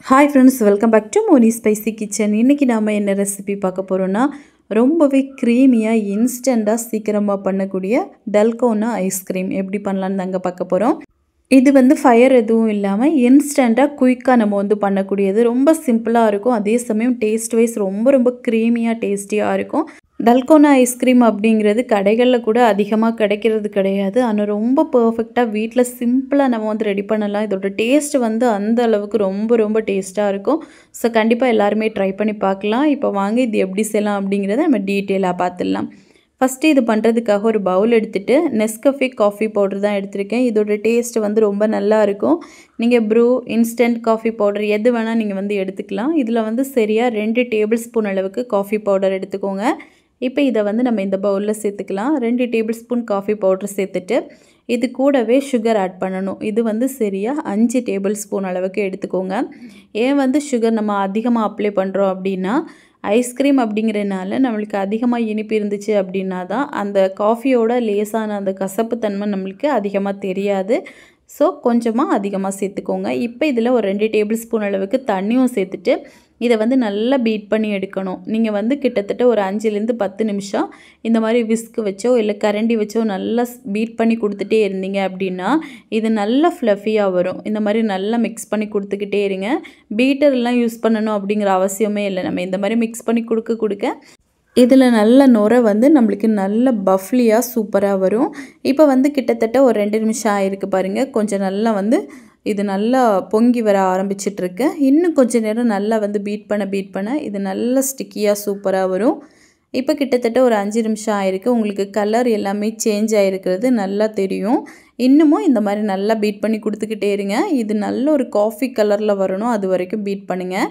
Hi friends, welcome back to Moni Spicy Kitchen. இன்னைக்கு நாம என்ன ரெசிபி பார்க்க போறோம்னா ரொம்பவே க்ரீமியா இன்ஸ்டன்ட்டா சீக்கிரமா பண்ணக்கூடிய டல்கோனா ஐஸ்கிரீம் எப்படி பண்ணலாம்னு தாங்க பார்க்க போறோம். இது வந்து ஃபயர் எதுவும் இல்லாம இன்ஸ்டன்ட்டா குயிக்கா நம்ம பண்ணக்கூடியது. ரொம்ப சிம்பிளா இருக்கும். அதே சமயம் டேஸ்ட் வைஸ் ரொம்ப க்ரீமியா டேஸ்டியா இருக்கும். டல்கோனா ஐஸ்கிரீம் அப்படிங்கிறது கடைகளில் கூட அதிகமாக கிடைக்கிறது கிடையாது. ஆனால் ரொம்ப பர்ஃபெக்டாக வீட்டில் சிம்பிளாக நம்ம ரெடி பண்ணலாம். இதோட டேஸ்ட் அந்த அளவுக்கு ரொம்ப டேஸ்ட்டாக இருக்கும். ஸோ கண்டிப்பாக எல்லாருமே ட்ரை பண்ணி பார்க்கலாம். இப்போ வாங்க இது எப்படி செய்யலாம் அப்படிங்கிறத நம்ம டீட்டெயிலாக பார்த்துடலாம். ஃபஸ்ட்டு இது பண்ணுறதுக்காக ஒரு பவுல் எடுத்துகிட்டு நெஸ்கஃபே காஃபி பவுடர் தான் எடுத்திருக்கேன். இதோட டேஸ்ட் ரொம்ப நல்லா இருக்கும். நீங்கள் ப்ரூ, இன்ஸ்டன்ட் காஃபி பவுடர் எது வேணால் நீங்கள் எடுத்துக்கலாம். இதில் சரியாக 2 டேபிள் ஸ்பூன் அளவுக்கு காஃபி பவுடர் எடுத்துக்கோங்க. இப்போ இதை நம்ம இந்த பவுலில் சேர்த்துக்கலாம். 2 டேபிள் ஸ்பூன் காஃபி பவுடர் சேர்த்துட்டு இது கூடவே சுகர் ஆட் பண்ணணும். இது சரியாக 5 டேபிள் ஸ்பூன் அளவுக்கு எடுத்துக்கோங்க. ஏன் சுகர் நம்ம அதிகமாக அப்ளை பண்ணுறோம் அப்படின்னா, ஐஸ்கிரீம் அப்படிங்கிறனால நம்மளுக்கு அதிகமாக இனிப்பு இருந்துச்சு அப்படின்னா தான் அந்த காஃபியோட லேசான அந்த கசப்பு தன்மை நம்மளுக்கு அதிகமாக தெரியாது. ஸோ கொஞ்சமாக அதிகமாக சேர்த்துக்கோங்க. இப்போ இதில் ஒரு 2 டேபிள் ஸ்பூன் அளவுக்கு தண்ணியும் சேர்த்துட்டு இதை நல்லா பீட் பண்ணி எடுக்கணும். நீங்கள் கிட்டத்தட்ட ஒரு 5லேருந்து 10 நிமிஷம் இந்த மாதிரி விஸ்க் வச்சோ இல்லை கரண்டி வச்சோ நல்லா பீட் பண்ணி கொடுத்துட்டே இருந்தீங்க அப்படின்னா இது நல்லா ஃப்ளஃபியாக வரும். இந்த மாதிரி நல்லா மிக்ஸ் பண்ணி கொடுத்துக்கிட்டே இருங்க. பீட்டர்லாம் யூஸ் பண்ணணும் அப்படிங்கிற அவசியமே இல்லை. நம்ம இந்த மாதிரி மிக்ஸ் பண்ணி கொடுக்க இதில் நல்ல நுரை நம்மளுக்கு நல்ல பஃப்லியாக சூப்பராக வரும். இப்போ கிட்டத்தட்ட ஒரு 2 நிமிஷம் ஆகிருக்கு பாருங்கள். கொஞ்சம் நல்லா இது நல்லா பொங்கி வர ஆரம்பிச்சிட்ருக்கு. இன்னும் கொஞ்சம் நேரம் நல்லா பீட் பண்ண இது நல்லா ஸ்டிக்கியாக சூப்பராக வரும். இப்போ கிட்டத்தட்ட ஒரு 5 நிமிஷம் ஆகிருக்கு. உங்களுக்கு கலர் எல்லாமே சேஞ்ச் ஆகிருக்கிறது நல்லா தெரியும். இன்னமும் இந்த மாதிரி நல்லா பீட் பண்ணி கொடுத்துக்கிட்டே இருங்க. இது நல்ல ஒரு காஃபி கலரில் வரணும். அது வரைக்கும் பீட் பண்ணுங்கள்.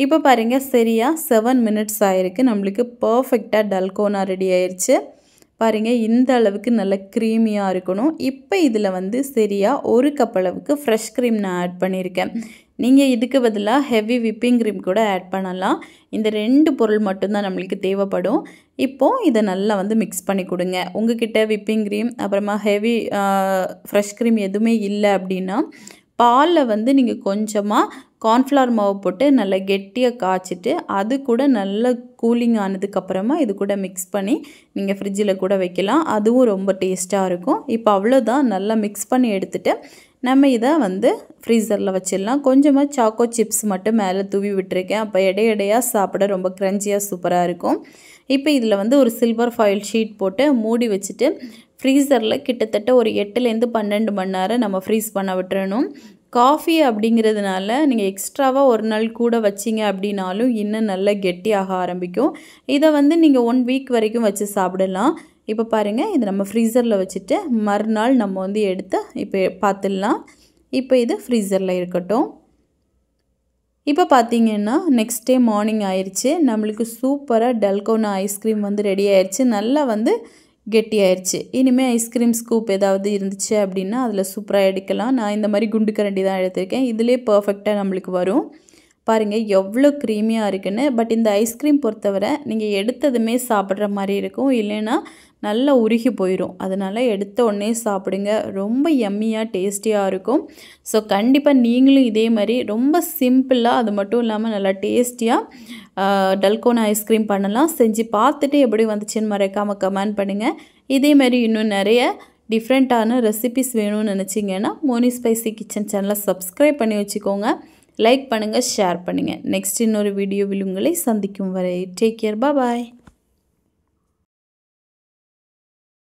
இப்போ பாருங்கள், சரியாக 7 மினிட்ஸ் ஆகிருக்கு. நம்மளுக்கு பர்ஃபெக்டாக டல்கோனா ரெடி ஆயிடுச்சு. பாருங்கள், இந்த அளவுக்கு நல்ல க்ரீமியாக இருக்கணும். இப்போ இதில் சரியாக 1 கப் அளவுக்கு ஃப்ரெஷ் க்ரீம் நான் ஆட் பண்ணியிருக்கேன். நீங்கள் இதுக்கு பதிலாக ஹெவி விப்பிங் க்ரீம் கூட ஆட் பண்ணலாம். இந்த 2 பொருள் மட்டும்தான் நம்மளுக்கு தேவைப்படும். இப்போது இதை நல்லா மிக்ஸ் பண்ணி கொடுங்க. உங்ககிட்ட விப்பிங் க்ரீம் அப்புறமா ஹெவி ஃப்ரெஷ் க்ரீம் எதுவுமே இல்லை அப்படின்னா பாலில் நீங்கள் கொஞ்சமாக கார்ன்ஃப்ளவர் மாவு போட்டு நல்லா கெட்டியாக காய்ச்சிட்டு அது கூட நல்லா கூலிங் ஆனதுக்கப்புறமா இது கூட மிக்ஸ் பண்ணி நீங்கள் ஃப்ரிட்ஜில் கூட வைக்கலாம். அதுவும் ரொம்ப டேஸ்ட்டாக இருக்கும். இப்போ அவ்வளோதான், நல்லா மிக்ஸ் பண்ணி எடுத்துகிட்டு நம்ம இதை ஃப்ரீசரில் வச்சிடலாம். கொஞ்சமாக சாக்கோ சிப்ஸ் மட்டும் மேலே தூவி விட்டுருக்கேன். அப்போ இடையாக சாப்பிட ரொம்ப க்ரன்ச்சியாக சூப்பராக இருக்கும். இப்போ இதில் ஒரு சில்வர் ஃபாயில் ஷீட் போட்டு மூடி வச்சுட்டு ஃப்ரீசரில் கிட்டத்தட்ட ஒரு 8லேருந்து 12 மணி நேரம் நம்ம ஃப்ரீஸ் பண்ண விட்டுறணும். காஃபி அப்படிங்கிறதுனால நீங்கள் எக்ஸ்ட்ராவாக ஒரு நாள் கூட வச்சிங்க அப்படின்னாலும் இன்னும் நல்லா கெட்டியாக ஆரம்பிக்கும். இதை நீங்கள் 1 வீக் வரைக்கும் வச்சு சாப்பிடலாம். இப்போ பாருங்கள், இது நம்ம ஃப்ரீசரில் வச்சுட்டு மறுநாள் நம்ம எடுத்து இப்போ பார்த்துடலாம். இப்போ இது ஃப்ரீசரில் இருக்கட்டும். இப்போ பார்த்தீங்கன்னா நெக்ஸ்ட் டே மார்னிங் ஆயிடுச்சு. நம்மளுக்கு சூப்பராக டல்கோனா ஐஸ்கிரீம் ரெடி ஆயிடுச்சு. நல்லா கெட்டியாயிருச்சு. இனிமேல் ஐஸ்கிரீம் ஸ்கூப் ஏதாவது இருந்துச்சு அப்படின்னா அதில் சூப்பராக எடுக்கலாம். நான் இந்த மாதிரி குண்டு கரண்டி தான் எடுத்திருக்கேன். இதிலே பர்ஃபெக்டாக நம்மளுக்கு வரும். பாருங்கள் எவ்வளோ க்ரீமியாக இருக்குன்னு. பட் இந்த ஐஸ்கிரீம் பொறுத்தவரை நீங்கள் எடுத்ததுமே சாப்பிட்ற மாதிரி இருக்கும், இல்லைன்னா நல்லா உருகி போயிடும். அதனால் எடுத்த உடனே சாப்பிடுங்க. ரொம்ப யம்மியாக டேஸ்டியாக இருக்கும். ஸோ கண்டிப்பாக நீங்களும் இதே மாதிரி ரொம்ப சிம்பிளாக, அது மட்டும் இல்லாமல் நல்லா டேஸ்டியாக டல்கோனா ஐஸ்கிரீம் பண்ணலாம். செஞ்சு பார்த்துட்டு எப்படி வந்துச்சுன்னு மறக்காமல் கமெண்ட் பண்ணுங்கள். இதே மாதிரி இன்னும் நிறைய டிஃப்ரெண்ட்டான ரெசிபிஸ் வேணும்னு நினச்சிங்கன்னா மோனி ஸ்பைசி கிச்சன் சேனலை சப்ஸ்கிரைப் பண்ணி வச்சுக்கோங்க. லைக் பண்ணுங்கள், ஷேர் பண்ணுங்கள். நெக்ஸ்ட் இன்னொரு வீடியோவில் உங்களை சந்திக்கும் வரை டேக் கேர், பாய்.